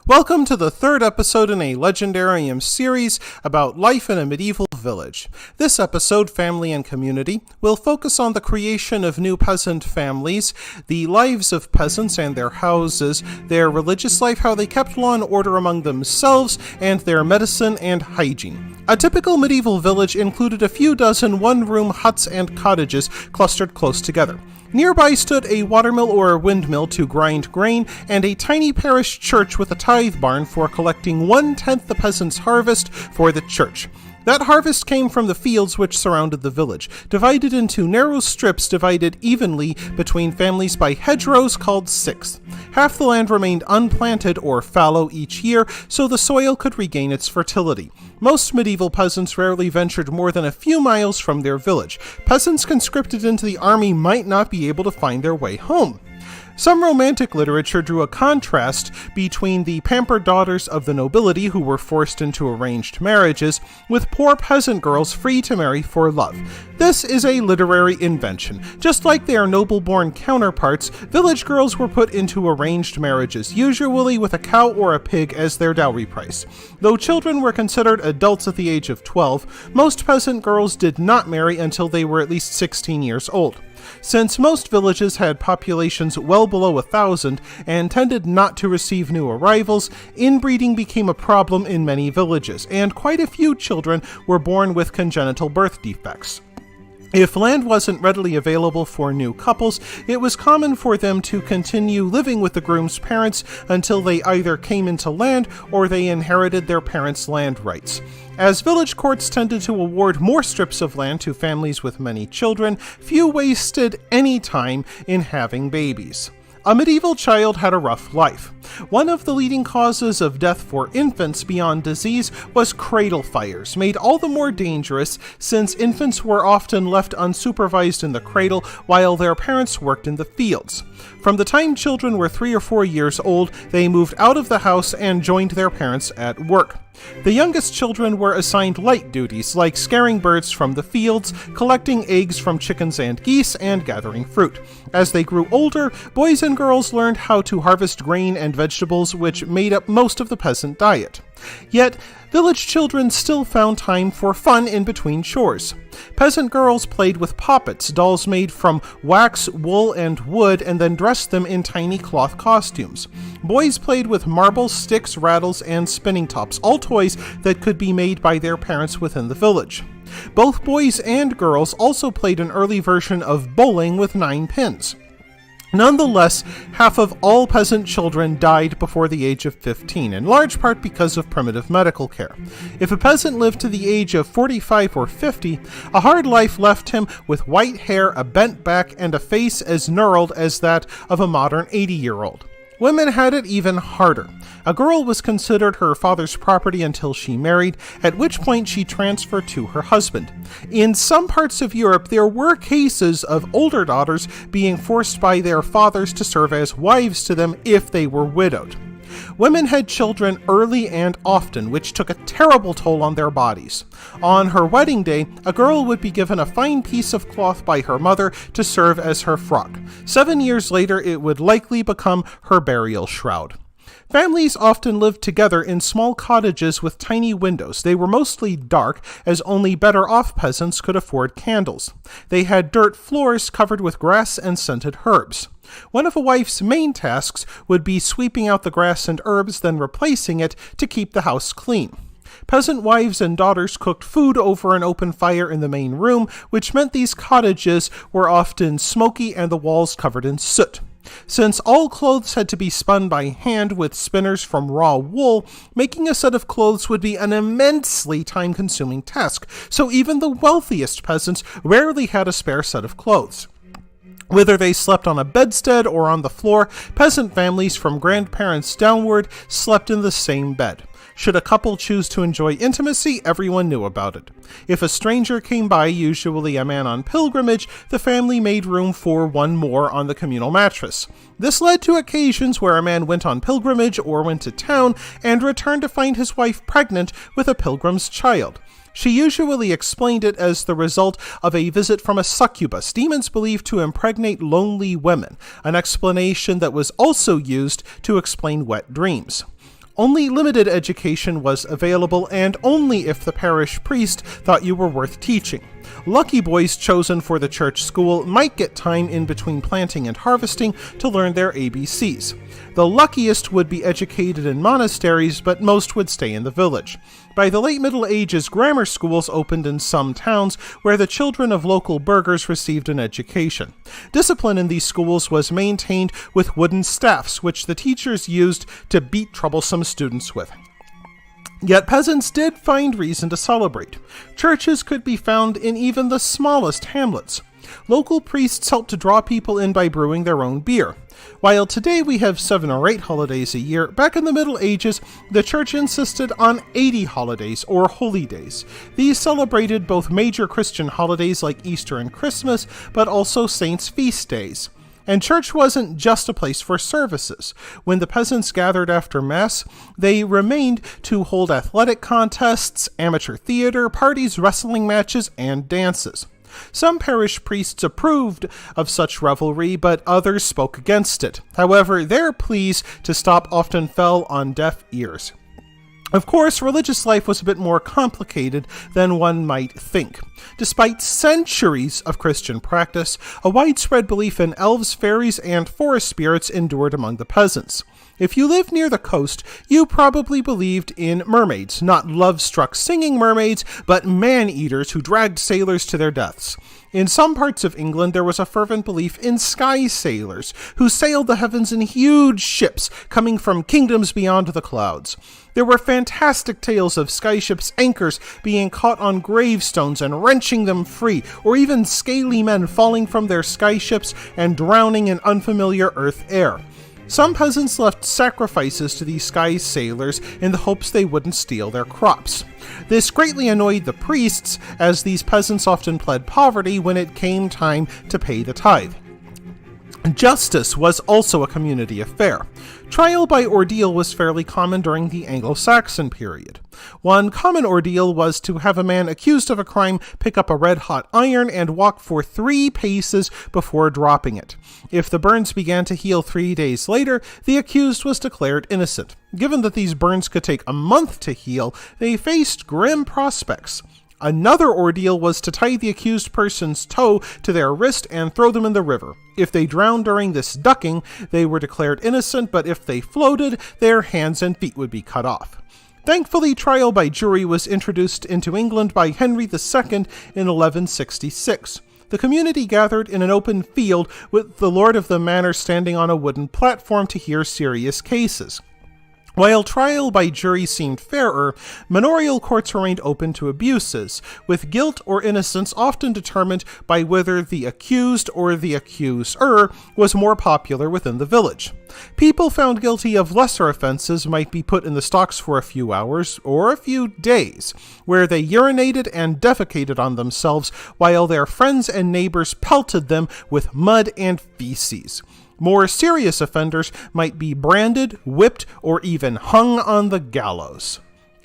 Welcome to the third episode in a Legendarium series about life in a medieval village. This episode, Family and Community, will focus on the creation of new peasant families, the lives of peasants and their houses, their religious life, how they kept law and order among themselves, and their medicine and hygiene. A typical medieval village included a few dozen one-room huts and cottages clustered close together. Nearby stood a watermill or windmill to grind grain, and a tiny parish church with a tithe barn for collecting 1/10 the peasant's harvest for the church. That harvest came from the fields which surrounded the village, divided into narrow strips divided evenly between families by hedgerows called sixths. Half the land remained unplanted or fallow each year, so the soil could regain its fertility. Most medieval peasants rarely ventured more than a few miles from their village. Peasants conscripted into the army might not be able to find their way home. Some romantic literature drew a contrast between the pampered daughters of the nobility who were forced into arranged marriages with poor peasant girls free to marry for love. This is a literary invention. Just like their noble-born counterparts, village girls were put into arranged marriages, usually with a cow or a pig as their dowry price. Though children were considered adults at the age of 12, most peasant girls did not marry until they were at least 16 years old. Since most villages had populations well below 1,000 and tended not to receive new arrivals, inbreeding became a problem in many villages, and quite a few children were born with congenital birth defects. If land wasn't readily available for new couples, it was common for them to continue living with the groom's parents until they either came into land or they inherited their parents' land rights. As village courts tended to award more strips of land to families with many children, few wasted any time in having babies. A medieval child had a rough life. One of the leading causes of death for infants beyond disease was cradle fires, made all the more dangerous since infants were often left unsupervised in the cradle while their parents worked in the fields. From the time children were 3 or 4 years old, they moved out of the house and joined their parents at work. The youngest children were assigned light duties like scaring birds from the fields, collecting eggs from chickens and geese, and gathering fruit. As they grew older, boys and girls learned how to harvest grain and vegetables, which made up most of the peasant diet. Yet, village children still found time for fun in between chores. Peasant girls played with poppets, dolls made from wax, wool, and wood, and then dressed them in tiny cloth costumes. Boys played with marbles, sticks, rattles, and spinning tops, all toys that could be made by their parents within the village. Both boys and girls also played an early version of bowling with 9 pins. Nonetheless, half of all peasant children died before the age of 15, in large part because of primitive medical care. If a peasant lived to the age of 45 or 50, a hard life left him with white hair, a bent back, and a face as gnarled as that of a modern 80-year-old. Women had it even harder. A girl was considered her father's property until she married, at which point she transferred to her husband. In some parts of Europe, there were cases of older daughters being forced by their fathers to serve as wives to them if they were widowed. Women had children early and often, which took a terrible toll on their bodies. On her wedding day, a girl would be given a fine piece of cloth by her mother to serve as her frock. 7 years later, it would likely become her burial shroud. Families often lived together in small cottages with tiny windows. They were mostly dark, as only better-off peasants could afford candles. They had dirt floors covered with grass and scented herbs. One of a wife's main tasks would be sweeping out the grass and herbs, then replacing it to keep the house clean. Peasant wives and daughters cooked food over an open fire in the main room, which meant these cottages were often smoky and the walls covered in soot. Since all clothes had to be spun by hand with spinners from raw wool, making a set of clothes would be an immensely time-consuming task, so even the wealthiest peasants rarely had a spare set of clothes. Whether they slept on a bedstead or on the floor, peasant families from grandparents downward slept in the same bed. Should a couple choose to enjoy intimacy, everyone knew about it. If a stranger came by, usually a man on pilgrimage, the family made room for one more on the communal mattress. This led to occasions where a man went on pilgrimage or went to town and returned to find his wife pregnant with a pilgrim's child. She usually explained it as the result of a visit from a succubus, demons believed to impregnate lonely women, an explanation that was also used to explain wet dreams. Only limited education was available, and only if the parish priest thought you were worth teaching. Lucky boys chosen for the church school might get time in between planting and harvesting to learn their ABCs. The luckiest would be educated in monasteries, but most would stay in the village. By the late Middle Ages, grammar schools opened in some towns where the children of local burghers received an education. Discipline in these schools was maintained with wooden staffs, which the teachers used to beat troublesome students with. Yet peasants did find reason to celebrate. Churches could be found in even the smallest hamlets. Local priests helped to draw people in by brewing their own beer. While today we have 7 or 8 holidays a year, back in the Middle Ages, the church insisted on 80 holidays, or holy days. These celebrated both major Christian holidays like Easter and Christmas, but also saints' feast days. And church wasn't just a place for services. When the peasants gathered after Mass, they remained to hold athletic contests, amateur theater, parties, wrestling matches, and dances. Some parish priests approved of such revelry, but others spoke against it. However, their pleas to stop often fell on deaf ears. Of course, religious life was a bit more complicated than one might think. Despite centuries of Christian practice, a widespread belief in elves, fairies, and forest spirits endured among the peasants. If you lived near the coast, you probably believed in mermaids, not love-struck singing mermaids, but man-eaters who dragged sailors to their deaths. In some parts of England, there was a fervent belief in sky sailors, who sailed the heavens in huge ships coming from kingdoms beyond the clouds. There were fantastic tales of skyships' anchors being caught on gravestones and wrenching them free, or even scaly men falling from their skyships and drowning in unfamiliar earth air. Some peasants left sacrifices to these sky sailors in the hopes they wouldn't steal their crops. This greatly annoyed the priests, as these peasants often pled poverty when it came time to pay the tithe. Justice was also a community affair. Trial by ordeal was fairly common during the Anglo-Saxon period. One common ordeal was to have a man accused of a crime pick up a red-hot iron and walk for 3 paces before dropping it. If the burns began to heal 3 days later, the accused was declared innocent. Given that these burns could take a month to heal, they faced grim prospects. Another ordeal was to tie the accused person's toe to their wrist and throw them in the river. If they drowned during this ducking, they were declared innocent, but if they floated, their hands and feet would be cut off. Thankfully, trial by jury was introduced into England by Henry II in 1166. The community gathered in an open field with the lord of the manor standing on a wooden platform to hear serious cases. While trial by jury seemed fairer, manorial courts remained open to abuses, with guilt or innocence often determined by whether the accused or the accuser was more popular within the village. People found guilty of lesser offenses might be put in the stocks for a few hours or a few days, where they urinated and defecated on themselves while their friends and neighbors pelted them with mud and feces. More serious offenders might be branded, whipped, or even hung on the gallows.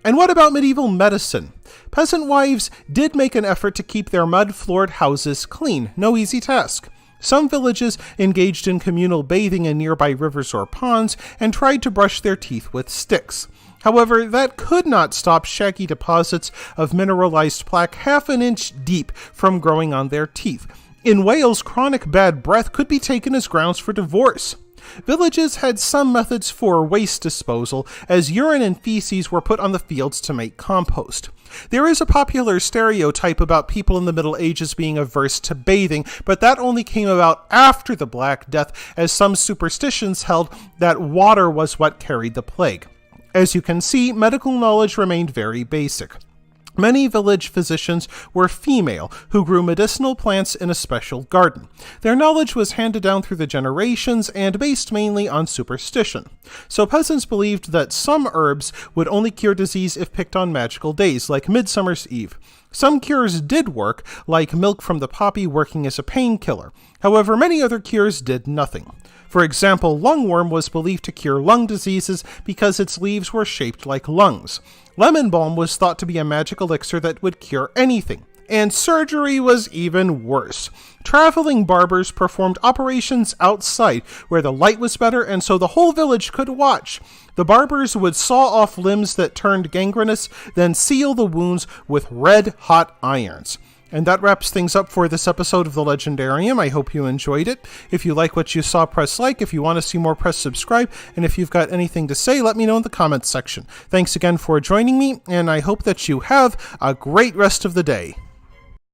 And what about medieval medicine? Peasant wives did make an effort to keep their mud-floored houses clean, no easy task. Some villages engaged in communal bathing in nearby rivers or ponds and tried to brush their teeth with sticks. However, that could not stop shaggy deposits of mineralized plaque half an inch deep from growing on their teeth. In Wales, chronic bad breath could be taken as grounds for divorce. Villages had some methods for waste disposal, as urine and feces were put on the fields to make compost. There is a popular stereotype about people in the Middle Ages being averse to bathing, but that only came about after the Black Death, as some superstitions held that water was what carried the plague. As you can see, medical knowledge remained very basic. Many village physicians were female, who grew medicinal plants in a special garden. Their knowledge was handed down through the generations and based mainly on superstition. So peasants believed that some herbs would only cure disease if picked on magical days, like Midsummer's Eve. Some cures did work, like milk from the poppy working as a painkiller. However, many other cures did nothing. For example, lungworm was believed to cure lung diseases because its leaves were shaped like lungs. Lemon balm was thought to be a magic elixir that would cure anything. And surgery was even worse. Traveling barbers performed operations outside, where the light was better, and so the whole village could watch. The barbers would saw off limbs that turned gangrenous, then seal the wounds with red-hot irons. And that wraps things up for this episode of The Legendarium. I hope you enjoyed it. If you like what you saw, press like. If you want to see more, press subscribe. And if you've got anything to say, let me know in the comments section. Thanks again for joining me, and I hope that you have a great rest of the day.